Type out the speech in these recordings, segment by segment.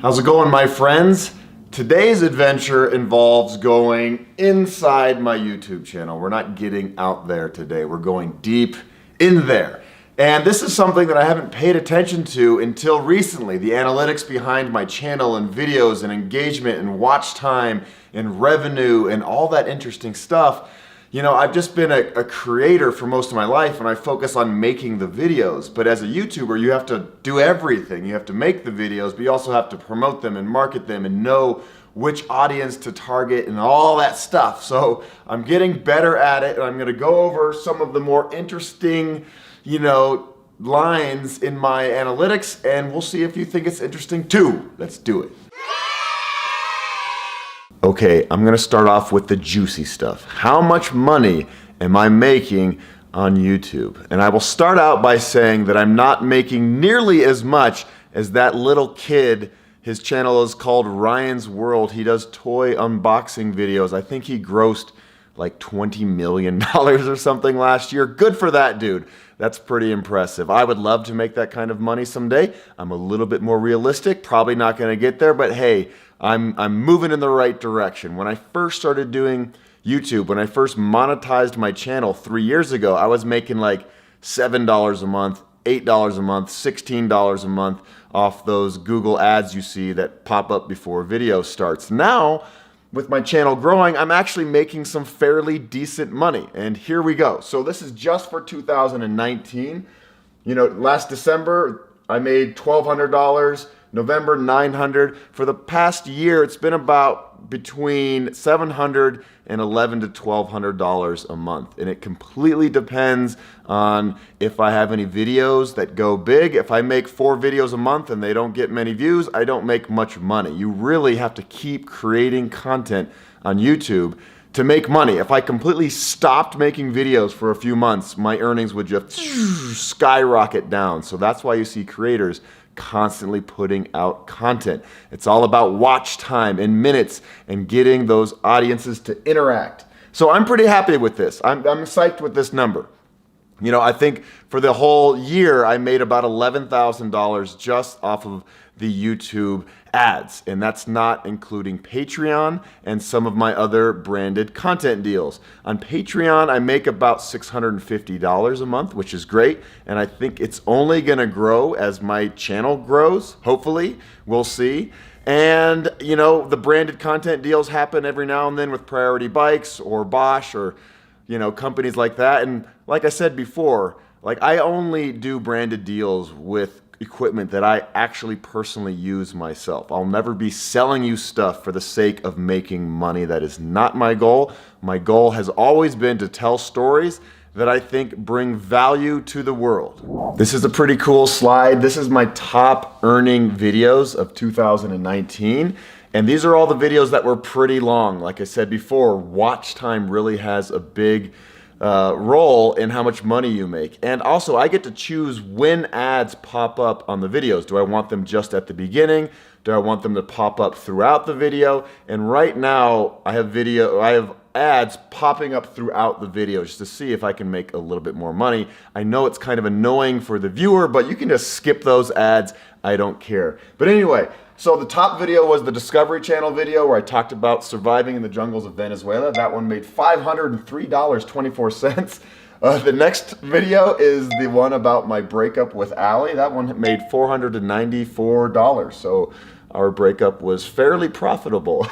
How's it going, my friends? Today's adventure involves going inside my YouTube channel. We're not getting out there today. We're going deep in there. And this is something that I haven't paid attention to until recently. The analytics behind my channel and videos and engagement and watch time and revenue and all that interesting stuff. You know, I've just been a creator for most of my life and I focus on making the videos. But as a YouTuber, you have to do everything. You have to make the videos, but you also have to promote them and market them and know which audience to target and all that stuff. So I'm getting better at it and I'm gonna go over some of the more interesting, lines in my analytics and we'll see if you think it's interesting too. Let's do it. Okay, I'm gonna start off with the juicy stuff. How much money am I making on YouTube? And I will start out by saying that I'm not making nearly as much as that little kid. His channel is called Ryan's World. He does toy unboxing videos. I think he grossed like $20 million or something last year. Good for that dude. That's pretty impressive. I would love to make that kind of money someday. I'm a little bit more realistic, probably not gonna get there, but hey, I'm moving in the right direction. When I first started doing YouTube, when I first monetized my channel 3 years ago, I was making like $7 a month, $8 a month, $16 a month off those Google ads you see that pop up before video starts. Now, with my channel growing, I'm actually making some fairly decent money. And here we go. So this is just for 2019. Last December, I made $1,200. November, $900. For the past year, it's been about between $700 and $1,100 to $1,200 a month. And it completely depends on if I have any videos that go big. If I make 4 videos a month and they don't get many views, I don't make much money. You really have to keep creating content on YouTube to make money. If I completely stopped making videos for a few months, my earnings would just skyrocket down. So that's why you see creators constantly putting out content. It's all about watch time and minutes and getting those audiences to interact. So I'm pretty happy with this. I'm psyched with this number. I think for the whole year, I made about $11,000 just off of the YouTube ads. And that's not including Patreon and some of my other branded content deals. On Patreon, I make about $650 a month, which is great. And I think it's only gonna grow as my channel grows, hopefully. We'll see. And the branded content deals happen every now and then with Priority Bikes or Bosch or companies like that. And like I said before, I only do branded deals with equipment that I actually personally use myself. I'll never be selling you stuff for the sake of making money. That is not my goal. My goal has always been to tell stories that I think bring value to the world. This is a pretty cool slide. This is my top earning videos of 2019. And these are all the videos that were pretty long. Like I said before, watch time really has a big role in how much money you make. And also I get to choose when ads pop up on the videos. Do I want them just at the beginning? Do I want them to pop up throughout the video? And right now I have ads popping up throughout the video just to see if I can make a little bit more money. I know it's kind of annoying for the viewer, but you can just skip those ads. I don't care. But anyway, so the top video was the Discovery Channel video where I talked about surviving in the jungles of Venezuela. That one made $503.24. The next video is the one about my breakup with Allie. That one made $494. So our breakup was fairly profitable.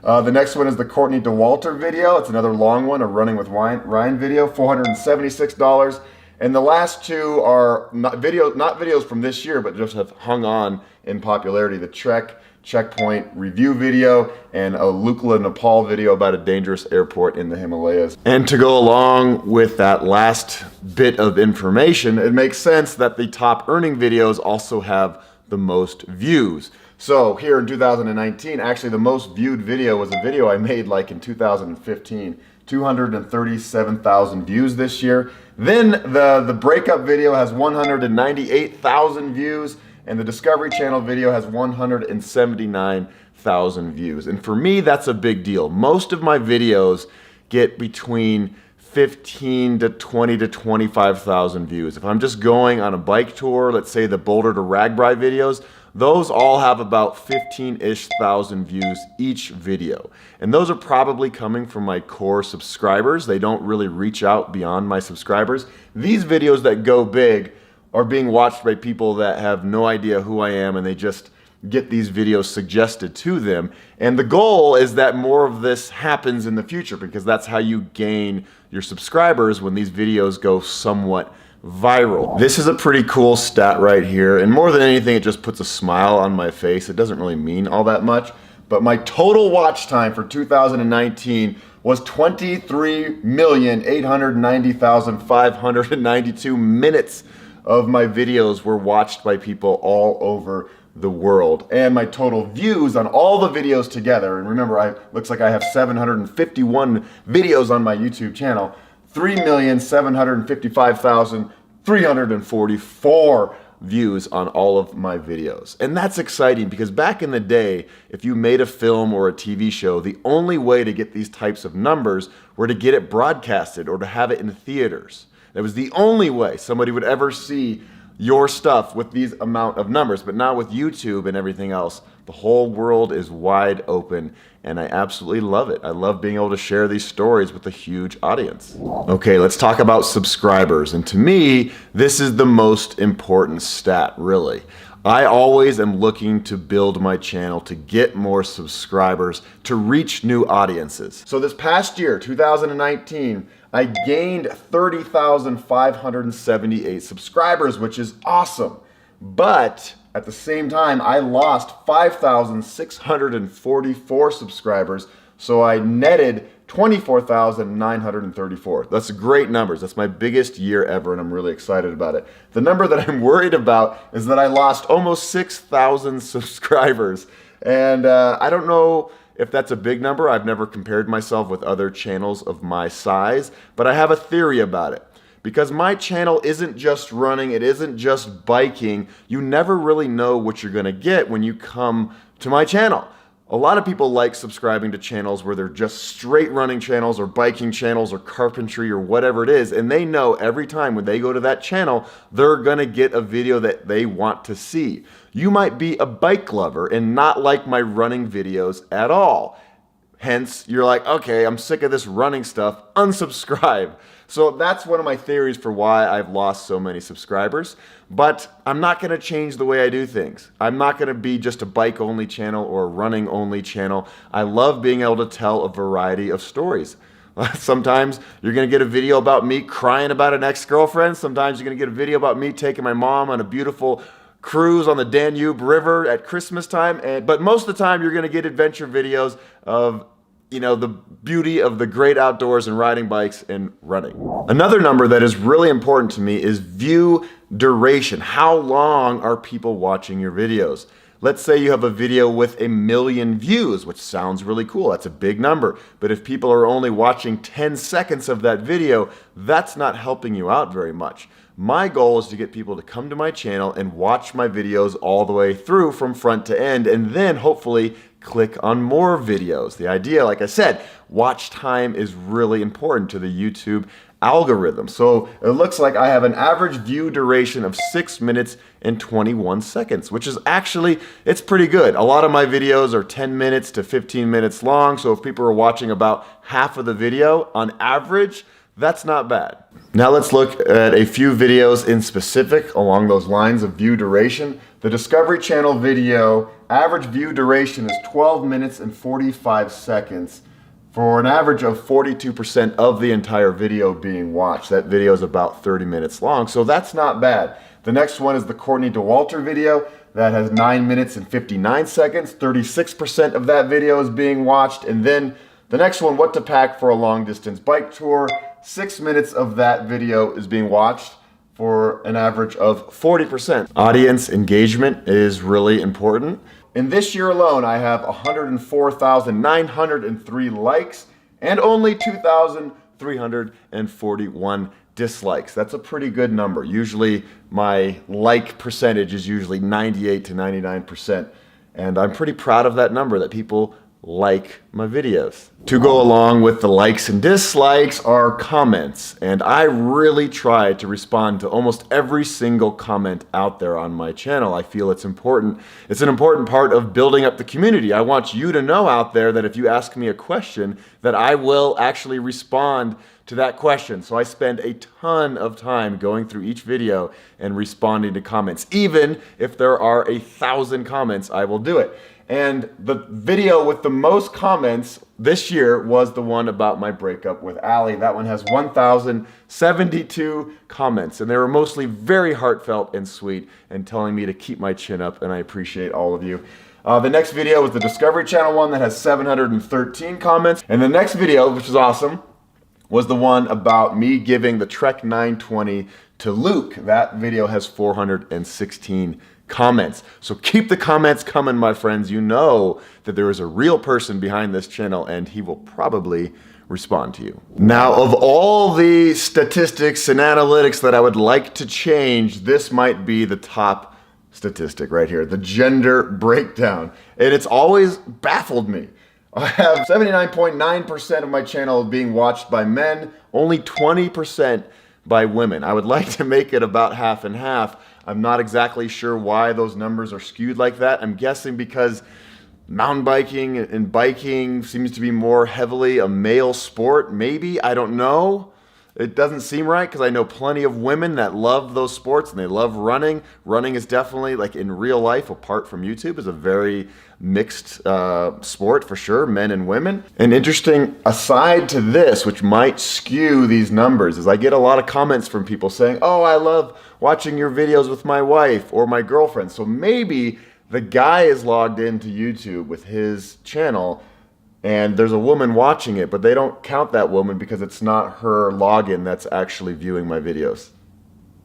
The next one is the Courtney Dauwalter video. It's another long one, a Running with Ryan video, $476. And the last two are not videos from this year, but just have hung on in popularity. The Trek Checkpoint review video and a Lukla, Nepal video about a dangerous airport in the Himalayas. And to go along with that last bit of information, it makes sense that the top earning videos also have the most views. So here in 2019, actually the most viewed video was a video I made like in 2015. 237,000 views this year. Then the breakup video has 198,000 views and the Discovery Channel video has 179,000 views. And for me, that's a big deal. Most of my videos get between 15 to 20 to 25,000 views. If I'm just going on a bike tour, let's say the Boulder to Ragbri videos, those all have about 15-ish thousand views each video. And those are probably coming from my core subscribers. They don't really reach out beyond my subscribers. These videos that go big are being watched by people that have no idea who I am, and they just get these videos suggested to them. And the goal is that more of this happens in the future, because that's how you gain your subscribers, when these videos go somewhat viral. This is a pretty cool stat right here, and more than anything, it just puts a smile on my face. It doesn't really mean all that much, but my total watch time for 2019 was 23,890,592 minutes of my videos were watched by people all over the world. And my total views on all the videos together, and remember, looks like I have 751 videos on my YouTube channel, 3,755,344 views on all of my videos. And that's exciting, because back in the day, if you made a film or a TV show, the only way to get these types of numbers were to get it broadcasted or to have it in theaters. That was the only way somebody would ever see your stuff with these amount of numbers. But now with YouTube and everything else, the whole world is wide open, and I absolutely love it. I love being able to share these stories with a huge audience. Okay, let's talk about subscribers. And to me, this is the most important stat, really. I always am looking to build my channel, to get more subscribers, to reach new audiences. So this past year, 2019, I gained 30,578 subscribers, which is awesome. But at the same time, I lost 5,644 subscribers, so I netted 24,934. That's great numbers. That's my biggest year ever, and I'm really excited about it. The number that I'm worried about is that I lost almost 6,000 subscribers. And I don't know if that's a big number. I've never compared myself with other channels of my size, but I have a theory about it. Because my channel isn't just running, it isn't just biking. You never really know what you're gonna get when you come to my channel. A lot of people like subscribing to channels where they're just straight running channels or biking channels or carpentry or whatever it is, and they know every time when they go to that channel, they're gonna get a video that they want to see. You might be a bike lover and not like my running videos at all. Hence, you're like, okay, I'm sick of this running stuff, unsubscribe. So that's one of my theories for why I've lost so many subscribers. But I'm not gonna change the way I do things. I'm not gonna be just a bike only channel or a running only channel. I love being able to tell a variety of stories. Sometimes you're gonna get a video about me crying about an ex-girlfriend. Sometimes you're gonna get a video about me taking my mom on a beautiful cruise on the Danube River at Christmas time. But most of the time you're gonna get adventure videos of the beauty of the great outdoors and riding bikes and running. Another number that is really important to me is view duration. How long are people watching your videos? Let's say you have a video with 1 million views, which sounds really cool. That's a big number. But if people are only watching 10 seconds of that video, that's not helping you out very much. My goal is to get people to come to my channel and watch my videos all the way through from front to end, and then hopefully click on more videos. The idea, like I said, watch time is really important to the YouTube algorithm. So it looks like I have an average view duration of 6 minutes and 21 seconds, which is actually, it's pretty good. A lot of my videos are 10 minutes to 15 minutes long, so if people are watching about half of the video on average, that's not bad. Now let's look at a few videos in specific along those lines of view duration. The Discovery Channel video, average view duration is 12 minutes and 45 seconds for an average of 42% of the entire video being watched. That video is about 30 minutes long, so that's not bad. The next one is the Courtney Dauwalter video. That has 9 minutes and 59 seconds. 36% of that video is being watched. And then the next one, What to Pack for a Long Distance Bike Tour. 6 minutes of that video is being watched for an average of 40%. Audience engagement is really important. In this year alone, I have 104,903 likes and only 2,341 dislikes. That's a pretty good number. Usually my like percentage is usually 98 to 99%. And I'm pretty proud of that number, that people like my videos. To go along with the likes and dislikes are comments, and I really try to respond to almost every single comment out there on my channel. I feel it's important. It's an important part of building up the community. I want you to know out there that if you ask me a question, that I will actually respond to that question. So I spend a ton of time going through each video and responding to comments. Even if there are 1,000 comments, I will do it. And the video with the most comments this year was the one about my breakup with Allie. That one has 1,072 comments, and they were mostly very heartfelt and sweet and telling me to keep my chin up, and I appreciate all of you. The next video was the Discovery Channel one that has 713 comments. And the next video, which is awesome, was the one about me giving the Trek 920 to Luke. That video has 416 comments. So keep the comments coming, my friends. You know that there is a real person behind this channel, and he will probably respond to you. Now, of all the statistics and analytics that I would like to change, this might be the top statistic right here, the gender breakdown. And it's always baffled me. I have 79.9% of my channel being watched by men, only 20% by women. I would like to make it about half and half. I'm not exactly sure why those numbers are skewed like that. I'm guessing because mountain biking and biking seems to be more heavily a male sport. Maybe, I don't know. It doesn't seem right because I know plenty of women that love those sports and they love running. Running is definitely, like in real life, apart from YouTube, is a very mixed sport for sure, men and women. An interesting aside to this, which might skew these numbers, is I get a lot of comments from people saying, oh, I love watching your videos with my wife or my girlfriend. So maybe the guy is logged into YouTube with his channel and there's a woman watching it, but they don't count that woman because it's not her login that's actually viewing my videos.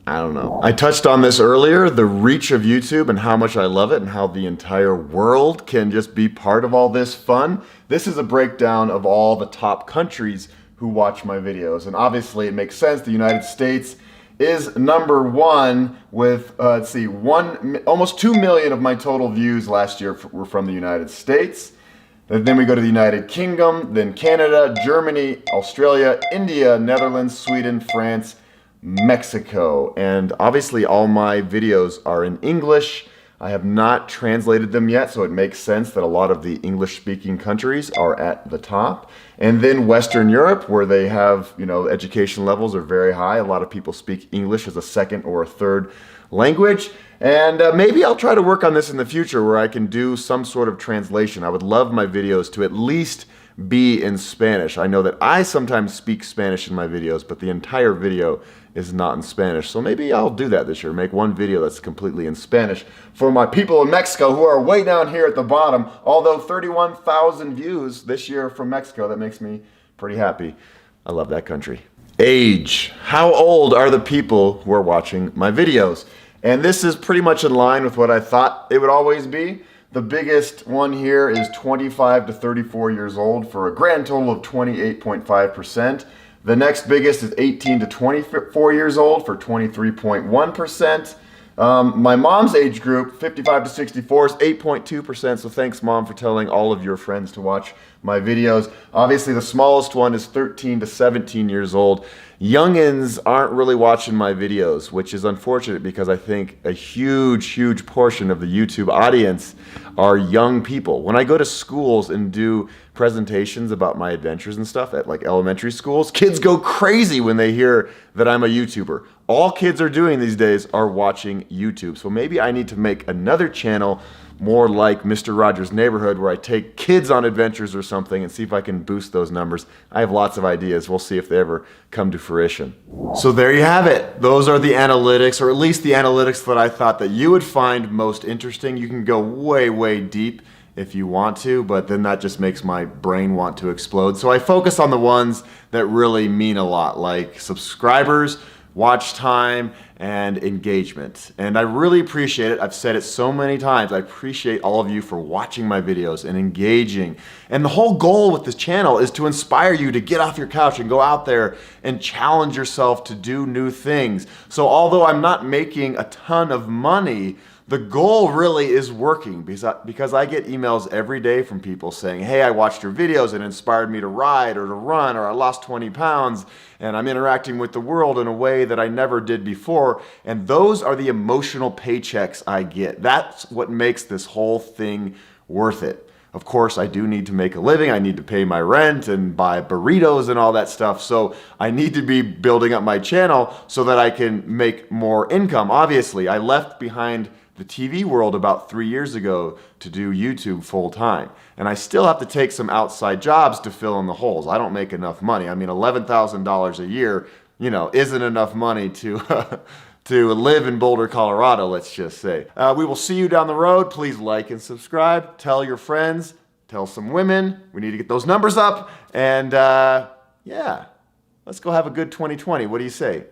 I don't know. I touched on this earlier, the reach of YouTube and how much I love it and how the entire world can just be part of all this fun. This is a breakdown of all the top countries who watch my videos. And obviously it makes sense. The United States is number one with, almost 2 million of my total views last year were from the United States. Then we go to the United Kingdom, then Canada, Germany, Australia, India, Netherlands, Sweden, France, Mexico. And obviously all my videos are in English. I have not translated them yet, so it makes sense that a lot of the English-speaking countries are at the top. And then Western Europe, where they have, education levels are very high. A lot of people speak English as a second or a third language. And maybe I'll try to work on this in the future where I can do some sort of translation. I would love my videos to at least be in Spanish. I know that I sometimes speak Spanish in my videos, but the entire video is not in Spanish. So maybe I'll do that this year, make one video that's completely in Spanish for my people in Mexico who are way down here at the bottom. Although 31,000 views this year from Mexico, that makes me pretty happy. I love that country. Age. How old are the people who are watching my videos? And this is pretty much in line with what I thought it would always be. The biggest one here is 25 to 34 years old for a grand total of 28.5%. The next biggest is 18 to 24 years old for 23.1%. My mom's age group, 55 to 64, is 8.2%, so thanks, Mom, for telling all of your friends to watch my videos. Obviously, the smallest one is 13 to 17 years old. Youngins aren't really watching my videos, which is unfortunate because I think a huge portion of the YouTube audience are young people. When I go to schools and do presentations about my adventures and stuff at like elementary schools, kids go crazy when they hear that I'm a YouTuber. All kids are doing these days are watching YouTube. So maybe I need to make another channel more like Mr. Rogers' Neighborhood where I take kids on adventures or something and see if I can boost those numbers. I have lots of ideas. We'll see if they ever come to fruition. So there you have it. Those are the analytics, or at least the analytics that I thought that you would find most interesting. You can go way deep if you want to, but then that just makes my brain want to explode. So I focus on the ones that really mean a lot, like subscribers, watch time, and engagement. And I really appreciate it. I've said it so many times. I appreciate all of you for watching my videos and engaging. And the whole goal with this channel is to inspire you to get off your couch and go out there and challenge yourself to do new things. So although I'm not making a ton of money The goal really is working because I get emails every day from people saying, hey, I watched your videos and it inspired me to ride or to run, or I lost 20 pounds and I'm interacting with the world in a way that I never did before. And those are the emotional paychecks I get. That's what makes this whole thing worth it. Of course, I do need to make a living. I need to pay my rent and buy burritos and all that stuff. So I need to be building up my channel so that I can make more income. Obviously, I left behind the TV world about 3 years ago to do YouTube full time. And I still have to take some outside jobs to fill in the holes. I don't make enough money. I mean, $11,000 a year, isn't enough money to to live in Boulder, Colorado, let's just say. We will see you down the road. Please like and subscribe. Tell your friends. Tell some women. We need to get those numbers up. And yeah, let's go have a good 2020. What do you say?